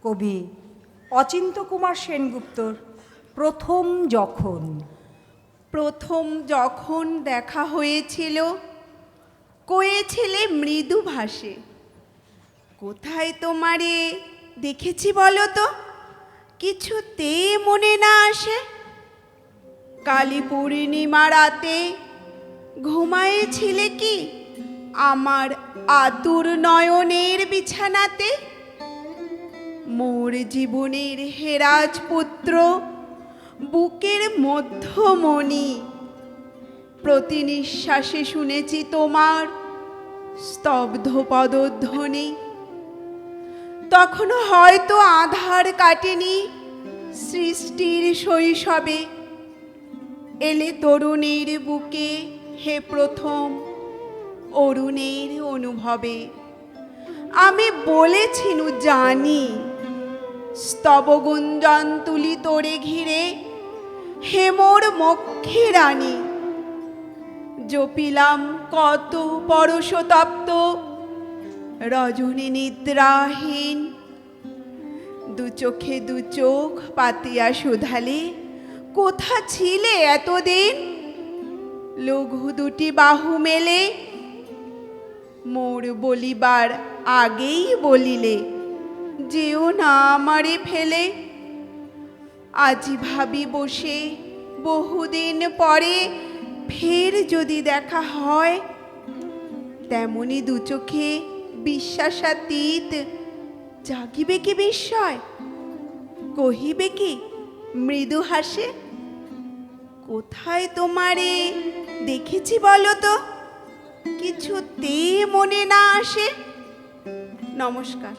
কবি অচিন্ত্য কুমার সেনগুপ্তর প্রথম যখন। প্রথম যখন দেখা হয়েছিল কয়েছিলে মৃদু ভাষে, কোথায় তোমারে দেখেছি বলো তো, কিছুতে মনে না আসে। কালী পূর্ণিমা রাতে ঘুমায়েছিলে কি আমার আতুর নয়নের বিছানাতে? মোর জীবনের হেরাজপুত্র, বুকের মধ্যমণি, প্রতি নিঃশ্বাসে শুনেছি তোমার স্তব্ধ পদধ্বনি। তখনও হয়তো আধার কাটেনি সৃষ্টির শৈশবে, এলে তরুণীর বুকে হে প্রথম অরুণের অনুভবে। আমি বলেছিনু জানি, স্তব গুঞ্জন তুলি তোরে ঘিরে হে মোর মক্ষী রানী। জপিলাম কত পরশতপ্ত রজনী নিদ্রাহীন, দু চোখে দু চোখ পাতিয়া শুধালে কোথা ছিলে এতদিন? লঘু দুটি বাহু মেলে মোর বলিবার আগেই বলিলে, যেও না আমারে ফেলে। আজি ভাবি বসে বহুদিন পরে ফের যদি দেখা হয়, তেমনি দু চোখে বিশ্বাসাতীত জাগিবে কি বিস্ময়, কহিবে কি মৃদু হাসে, কোথায় তোমারে দেখেছি বলো তো, কিছুতে মনে না আসে। নমস্কার।